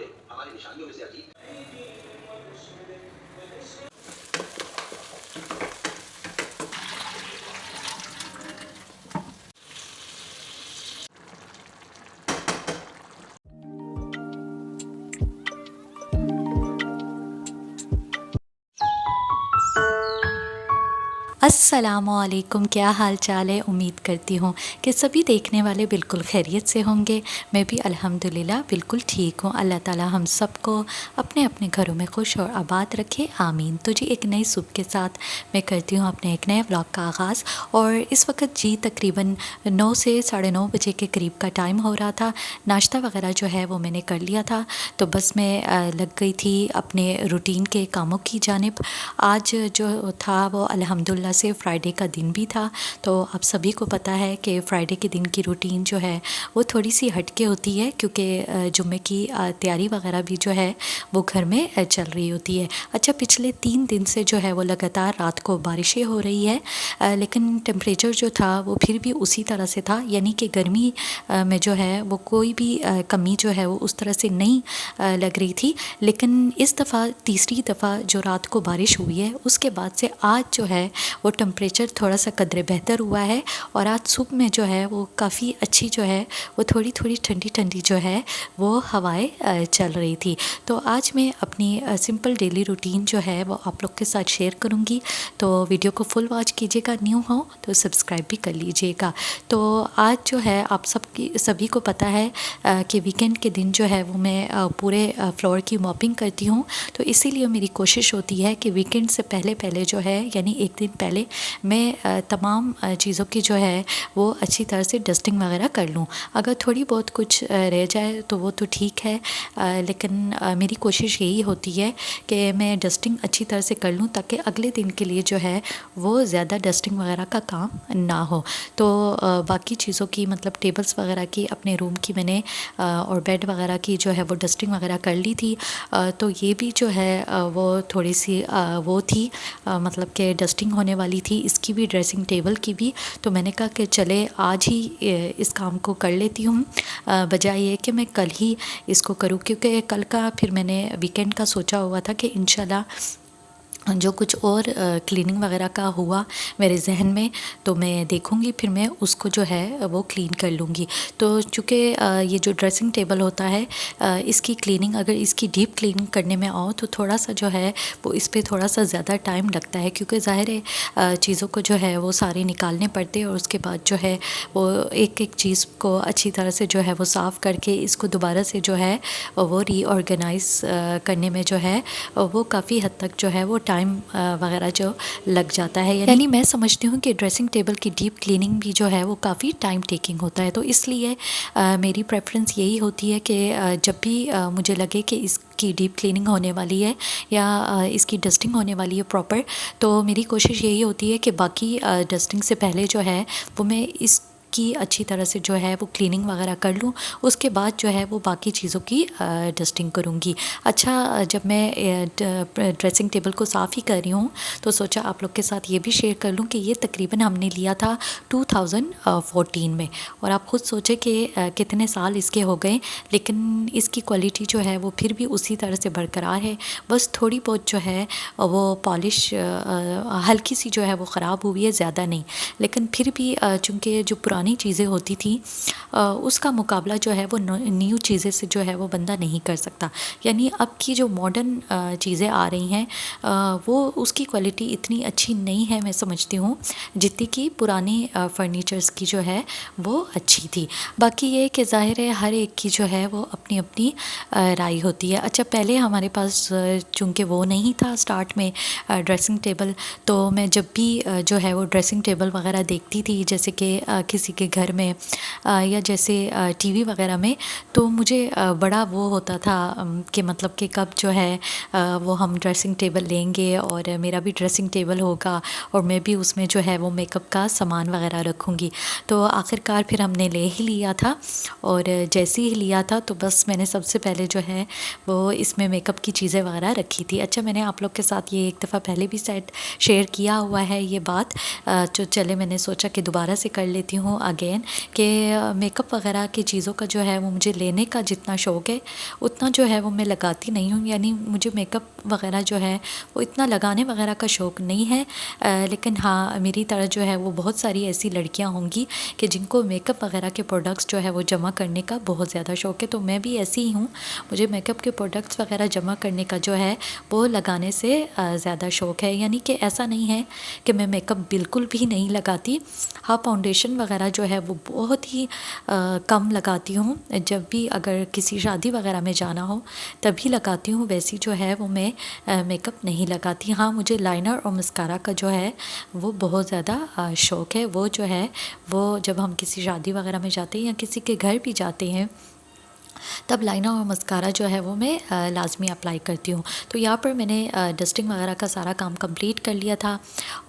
हमारे हमारी निशानियों में से अजीब अस्सलामुअलैकुम, क्या हाल चाल है। उम्मीद करती हूँ कि सभी देखने वाले बिल्कुल खैरियत से होंगे। मैं भी अल्हम्दुलिल्लाह बिल्कुल ठीक हूँ। अल्लाह ताला हम सबको अपने अपने घरों में खुश और आबाद रखे, आमीन। तो जी एक नई सुबह के साथ मैं करती हूँ अपने एक नए व्लॉग का आगाज़। और इस वक्त जी तकरीबन 9 से 9:30 बजे के करीब का टाइम हो रहा था। नाश्ता वगैरह जो है वो मैंने कर लिया था, तो बस मैं लग गई थी अपने रूटीन के कामों की जानिब। आज जो था वो अल्हम्दुलिल्लाह से फ्राइडे का दिन भी था। तो आप सभी को पता है कि फ़्राइडे के दिन की रूटीन जो है वो थोड़ी सी हटके होती है, क्योंकि जुम्मे की तैयारी वगैरह भी जो है वो घर में चल रही होती है। अच्छा, पिछले 3 दिन से जो है वो लगातार रात को बारिशें हो रही है, लेकिन टेम्परेचर जो था वो फिर भी उसी तरह से था, यानी कि गर्मी में जो है वो कोई भी कमी जो है वो उस तरह से नहीं लग रही थी। लेकिन इस दफ़ा तीसरी दफ़ा जो रात को बारिश हुई है उसके बाद से आज जो है वो टेम्परेचर थोड़ा सा कदरे बेहतर हुआ है। और आज सुबह में जो है वो काफ़ी अच्छी जो है वो थोड़ी थोड़ी ठंडी ठंडी जो है वो हवाएं चल रही थी। तो आज मैं अपनी सिंपल डेली रूटीन जो है वो आप लोग के साथ शेयर करूँगी। तो वीडियो को फुल वॉच कीजिएगा, न्यू हो तो सब्सक्राइब भी कर लीजिएगा। तो आज जो है आप सभी को पता है कि वीकेंड के दिन जो है वो मैं पूरे फ्लोर की मॉपिंग करती हूँ। तो इसीलिए मेरी कोशिश होती है कि वीकेंड से पहले पहले जो है, यानी एक दिन पहले मैं तमाम चीज़ों की जो है वो अच्छी तरह से डस्टिंग वगैरह कर लूँ। अगर थोड़ी बहुत कुछ रह जाए तो वो तो ठीक है, लेकिन मेरी कोशिश यही होती है कि मैं डस्टिंग अच्छी तरह से कर लूँ ताकि अगले दिन के लिए जो है वो ज़्यादा डस्टिंग वगैरह का काम ना हो। तो बाकी चीज़ों की मतलब टेबल्स वगैरह की, अपने रूम की मैंने और बेड वगैरह की जो है वो डस्टिंग वगैरह कर ली थी। तो ये भी जो है वो थोड़ी सी वो थी, मतलब कि डस्टिंग होने वाली थी, इसकी भी ड्रेसिंग टेबल की भी। तो मैंने कहा कि चले आज ही इस काम को कर लेती हूँ, बजाय ये कि मैं कल ही इसको करूँ, क्योंकि कल का फिर मैंने वीकेंड का सोचा हुआ था कि इंशाल्लाह जो कुछ और क्लीनिंग वगैरह का हुआ मेरे जहन में तो मैं देखूँगी, फिर मैं उसको जो है वो क्लीन कर लूँगी। तो चूँकि ये जो ड्रेसिंग टेबल होता है इसकी क्लीनिंग, अगर इसकी डीप क्लीनिंग करने में आओ तो थोड़ा सा जो है वो इस पर थोड़ा सा ज़्यादा टाइम लगता है, क्योंकि ज़ाहिर है चीज़ों को जो है वो सारे निकालने पड़ते हैं और उसके बाद जो है वो एक एक चीज़ को अच्छी तरह से जो है वो साफ़ करके इसको दोबारा से जो है वो रीऑर्गेनाइज़ करने में जो है वो काफ़ी हद तक जो है वो टाइम वगैरह जो लग जाता है। यानी मैं समझती हूँ कि ड्रेसिंग टेबल की डीप क्लीनिंग भी जो है वो काफ़ी टाइम टेकिंग होता है। तो इसलिए मेरी प्रेफरेंस यही होती है कि जब भी मुझे लगे कि इसकी डीप क्लीनिंग होने वाली है या इसकी डस्टिंग होने वाली है प्रॉपर, तो मेरी कोशिश यही होती है कि बाकी डस्टिंग से पहले जो है वो मैं इस की अच्छी तरह से जो है वो क्लीनिंग वगैरह कर लूँ। उसके बाद जो है वो बाकी चीज़ों की डस्टिंग करूँगी। अच्छा, जब मैं ड्रेसिंग टेबल को साफ़ ही कर रही हूँ तो सोचा आप लोग के साथ ये भी शेयर कर लूँ कि ये तकरीबन हमने लिया था 2014 में। और आप ख़ुद सोचें कि कितने साल इसके हो गए, लेकिन इसकी क्वालिटी जो है वो फिर भी उसी तरह से बरकरार है। बस थोड़ी बहुत जो है वो पॉलिश हल्की सी जो है वो ख़राब हुई है, ज़्यादा नहीं। लेकिन फिर भी चूँकि जो पुरानी चीज़ें होती थी उसका मुकाबला जो है वो न्यू चीज़ें से जो है वो बंदा नहीं कर सकता। यानी अब की जो मॉडर्न चीज़ें आ रही हैं वो उसकी क्वालिटी इतनी अच्छी नहीं है, मैं समझती हूँ, जितनी कि पुरानी फर्नीचर्स की जो है वो अच्छी थी। बाकी ये कि ज़ाहिर है हर एक की जो है वो अपनी अपनी राय होती है। अच्छा, पहले हमारे पास चूँकि वो नहीं था स्टार्ट में ड्रेसिंग टेबल, तो मैं जब भी जो है वो ड्रेसिंग टेबल वगैरह देखती थी, जैसे कि किसी के घर में या जैसे टीवी वगैरह में, तो मुझे बड़ा वो होता था कि मतलब कि कब जो है वो हम ड्रेसिंग टेबल लेंगे और मेरा भी ड्रेसिंग टेबल होगा और मैं भी उसमें जो है वो मेकअप का सामान वगैरह रखूँगी। तो आखिरकार फिर हमने ले ही लिया था, और जैसे ही लिया था तो बस मैंने सबसे पहले जो है वो इसमें मेकअप की चीज़ें वगैरह रखी थी। अच्छा, मैंने आप लोग के साथ ये एक दफ़ा पहले भी शेयर किया हुआ है ये बात, तो चले मैंने सोचा कि दोबारा से कर लेती हूँ। अगेन कि मेकअप वगैरह की चीज़ों का जो है वो मुझे लेने का जितना शौक़ है उतना जो है वो मैं लगाती नहीं हूँ। यानी मुझे मेकअप वगैरह जो है वो इतना लगाने वगैरह का शौक़ नहीं है। लेकिन हाँ, मेरी तरह जो है वो बहुत सारी ऐसी लड़कियाँ होंगी कि जिनको मेकअप वगैरह के प्रोडक्ट्स जो है वो जमा करने का बहुत ज़्यादा शौक़ है। तो मैं भी ऐसी ही हूँ, मुझे मेकअप के प्रोडक्ट्स वगैरह जमा करने का जो है वो लगाने से ज़्यादा शौक़ है। यानी कि ऐसा नहीं है कि मैं मेकअप बिल्कुल भी नहीं लगाती। हाँ, फाउंडेशन वगैरह जो है वो बहुत ही कम लगाती हूँ। जब भी अगर किसी शादी वगैरह में जाना हो तभी लगाती हूँ, वैसी जो है वो मैं मेकअप नहीं लगाती। हाँ, मुझे लाइनर और मस्कारा का जो है वो बहुत ज़्यादा शौक़ है। वो जो है वो जब हम किसी शादी वगैरह में जाते हैं या किसी के घर भी जाते हैं तब लाइनर और मस्कारा जो है वो मैं लाजमी अप्लाई करती हूँ। तो यहाँ पर मैंने डस्टिंग वगैरह का सारा काम कंप्लीट कर लिया था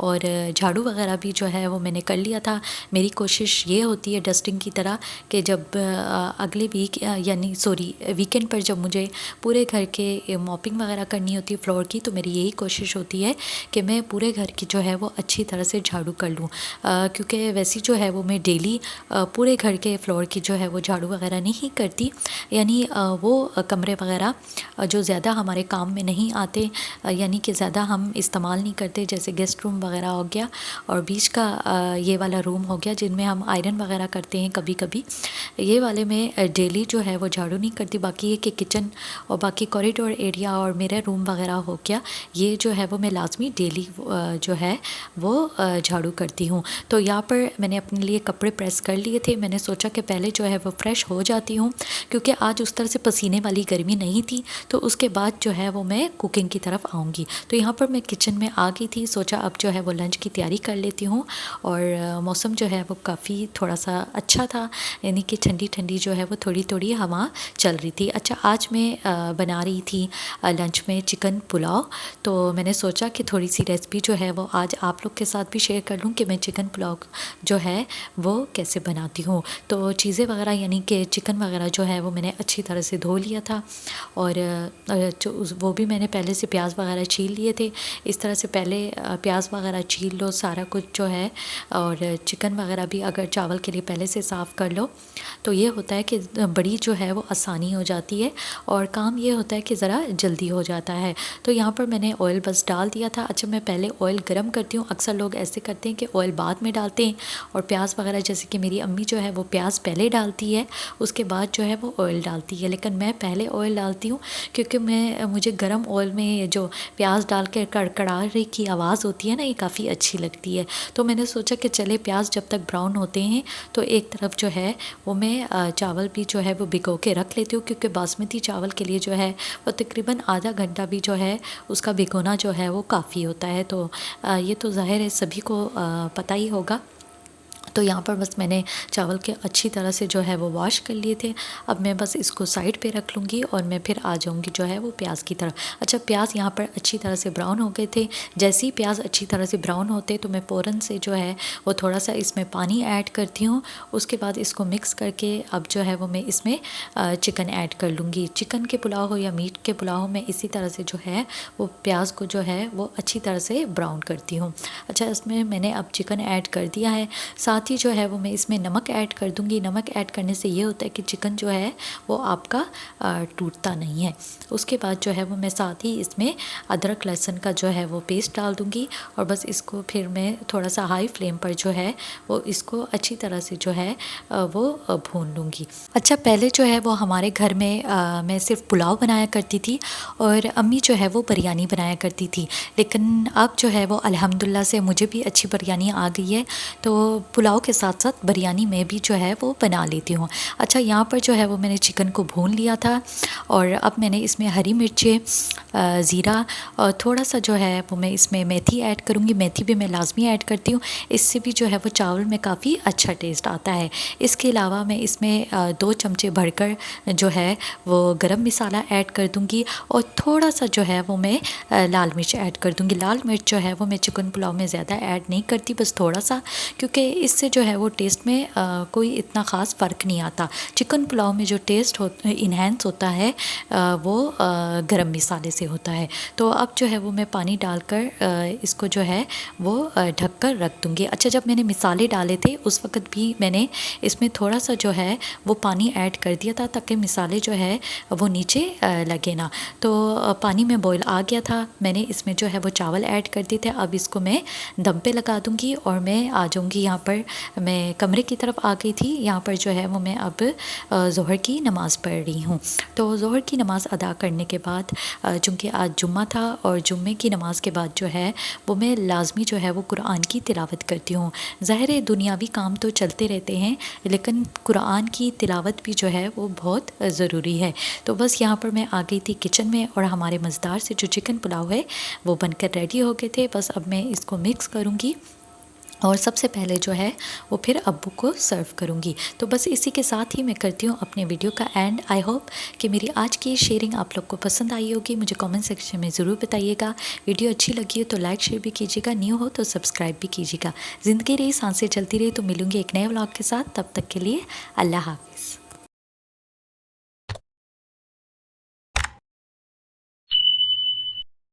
और झाड़ू वगैरह भी जो है वो मैंने कर लिया था। मेरी कोशिश ये होती है डस्टिंग की तरह कि जब अगले वीक यानी सॉरी वीकेंड पर जब मुझे पूरे घर के मॉपिंग वगैरह करनी होती है फ्लोर की, तो मेरी यही कोशिश होती है कि मैं पूरे घर की जो है वो अच्छी तरह से झाड़ू कर लूँ। क्योंकि वैसी जो है वो मैं डेली पूरे घर के फ्लोर की जो है वो झाड़ू वगैरह नहीं करती। यानी वो कमरे वगैरह जो ज़्यादा हमारे काम में नहीं आते, यानी कि ज़्यादा हम इस्तेमाल नहीं करते, जैसे गेस्ट रूम वगैरह हो गया और बीच का ये वाला रूम हो गया जिनमें हम आयरन वगैरह करते हैं कभी कभी, ये वाले में डेली जो है वो झाड़ू नहीं करती। बाकी ये कि किचन और बाकी कॉरिडोर एरिया और मेरा रूम वगैरह हो गया, ये जो है वो मैं लाजमी डेली जो है वो झाड़ू करती हूँ। तो यहाँ पर मैंने अपने लिए कपड़े प्रेस कर लिए थे। मैंने सोचा कि पहले जो है वो फ्रेश हो जाती हूँ, क्योंकि आज उस तरह से पसीने वाली गर्मी नहीं थी। तो उसके बाद जो है वो मैं कुकिंग की तरफ आऊँगी। तो यहाँ पर मैं किचन में आ गई थी, सोचा अब जो है वो लंच की तैयारी कर लेती हूँ। और मौसम जो है वो काफ़ी थोड़ा सा अच्छा था, यानी कि ठंडी ठंडी जो है वो थोड़ी थोड़ी हवा चल रही थी। अच्छा, आज मैं बना रही थी लंच में चिकन पुलाव। तो मैंने सोचा कि थोड़ी सी रेसिपी जो है वो आज आप लोग के साथ भी शेयर कर लूँ कि मैं चिकन पुलाव जो है वो कैसे बनाती हूँ। तो चीज़ें वगैरह यानी कि चिकन वगैरह जो है वो मैंने अच्छी तरह से धो लिया था और वो भी मैंने पहले से प्याज वगैरह छील लिए थे। इस तरह से पहले प्याज वगैरह छील लो सारा कुछ जो है, और चिकन वगैरह भी अगर चावल के लिए पहले से साफ़ कर लो तो ये होता है कि बड़ी जो है वो आसानी हो जाती है और काम ये होता है कि ज़रा जल्दी हो जाता है। तो यहाँ पर मैंने ऑयल बस डाल दिया था। अच्छा, मैं पहले ऑयल गरम करती हूँ। अक्सर लोग ऐसे करते हैं कि ऑयल बाद में डालते हैं और प्याज वगैरह, जैसे कि मेरी अम्मी जो है वो प्याज पहले डालती है उसके बाद जो है वो ऑयल डालती है, लेकिन मैं पहले ऑयल डालती हूँ क्योंकि मुझे गरम ऑयल में जो प्याज डाल के कड़कड़ाने की आवाज़ होती है ना, ये काफ़ी अच्छी लगती है। तो मैंने सोचा कि चले प्याज जब तक ब्राउन होते हैं तो एक तरफ जो है वो मैं चावल भी जो है वो भिगो के रख लेती हूँ, क्योंकि बासमती चावल के लिए जो है वो तकरीबन आधा घंटा भी जो है उसका भिगोना जो है वो काफ़ी होता है। तो ये तो ज़ाहिर है सभी को पता ही होगा। तो यहाँ पर बस मैंने चावल के अच्छी तरह से जो है वो वॉश कर लिए थे। अब मैं बस इसको साइड पे रख लूँगी और मैं फिर आ जाऊँगी जो है वो प्याज की तरफ। अच्छा, प्याज यहाँ पर अच्छी तरह से ब्राउन हो गए थे। जैसे ही प्याज अच्छी तरह से ब्राउन होते तो मैं फ़ौरन से जो है वो थोड़ा सा इसमें पानी ऐड करती हूँ। उसके बाद इसको मिक्स करके अब जो है वो मैं इसमें चिकन ऐड कर लूँगी। चिकन के पुलाव हो या मीट के पुलाव हो, मैं इसी तरह से जो है वो प्याज को जो है वो अच्छी तरह से ब्राउन करती हूँ। अच्छा, इसमें मैंने अब चिकन ऐड कर दिया है। साथ ही जो है वो मैं इसमें नमक ऐड कर दूँगी। नमक ऐड करने से ये होता है कि चिकन जो है वो आपका टूटता नहीं है। उसके बाद जो है वो मैं साथ ही इसमें अदरक लहसुन का जो है वो पेस्ट डाल दूँगी और बस इसको फिर मैं थोड़ा सा हाई फ्लेम पर जो है वो इसको अच्छी तरह से जो है वो भून लूँगी। अच्छा, पहले जो है वो हमारे घर में मैं सिर्फ पुलाव बनाया करती थी और अम्मी जो है वो बिरयानी बनाया करती थी, लेकिन अब जो है वो अल्हम्दुलिल्लाह से मुझे भी अच्छी बिरयानी आ गई है, तो पुलाव के साथ साथ बिरयानी में भी जो है वो बना लेती हूँ। अच्छा, यहाँ पर जो है वो मैंने चिकन को भून लिया था और अब मैंने इसमें हरी मिर्चें, ज़ीरा और थोड़ा सा जो है वो मैं इसमें मेथी ऐड करूँगी। मेथी भी मैं लाजमी ऐड करती हूँ, इससे भी जो है वो चावल में काफ़ी अच्छा टेस्ट आता है। इसके अलावा मैं इसमें 2 चमचे भरकर जो है वो गरम मसाला ऐड कर दूँगी और थोड़ा सा जो है वो मैं लाल मिर्च ऐड कर दूँगी। लाल मिर्च जो है वो मैं चिकन पुलाव में ज़्यादा ऐड नहीं करती, बस थोड़ा सा, क्योंकि इससे इससे जो है वो टेस्ट में कोई इतना ख़ास फ़र्क नहीं आता। चिकन पुलाव में जो टेस्ट हो इन्हेंस होता है वो गरम मसाले से होता है। तो अब जो है वो मैं पानी डालकर इसको जो है वो ढक कर रख दूँगी। अच्छा, जब मैंने मसाले डाले थे उस वक़्त भी मैंने इसमें थोड़ा सा जो है वो पानी ऐड कर दिया था ताकि मसाले जो है वो नीचे लगे ना। तो पानी में बॉईल आ गया था, मैंने इसमें जो है वो चावल ऐड कर दिए थे। अब इसको मैं दम पे लगा दूँगी और मैं आ जाऊँगी यहाँ पर, मैं कमरे की तरफ आ गई थी। यहाँ पर जो है वो मैं अब ज़ोहर की नमाज़ पढ़ रही हूँ। तो ज़ोहर की नमाज़ अदा करने के बाद चूँकि आज जुम्मा था और जुम्मे की नमाज़ के बाद जो है वो मैं लाज़मी जो है वो कुरान की तिलावत करती हूँ। ज़ाहिर है दुनियावी काम तो चलते रहते हैं, लेकिन कुरान की तिलावत भी जो है वो बहुत ज़रूरी है। तो बस यहाँ पर मैं आ गई थी किचन में और हमारे मज़ेदार से जो चिकन पुलाव है वो बनकर रेडी हो गए थे। बस अब मैं इसको मिक्स करूँगी और सबसे पहले जो है वो फिर अब्बू को सर्व करूँगी। तो बस इसी के साथ ही मैं करती हूँ अपने वीडियो का एंड। आई होप कि मेरी आज की शेयरिंग आप लोग को पसंद आई होगी। मुझे कमेंट सेक्शन में ज़रूर बताइएगा। वीडियो अच्छी लगी हो तो लाइक शेयर भी कीजिएगा, न्यू हो तो सब्सक्राइब भी कीजिएगा। ज़िंदगी रही सांसें चलती रही। तो मिलूँगी एक नए व्लॉग के साथ, तब तक के लिए अल्लाह हाफ़िज़।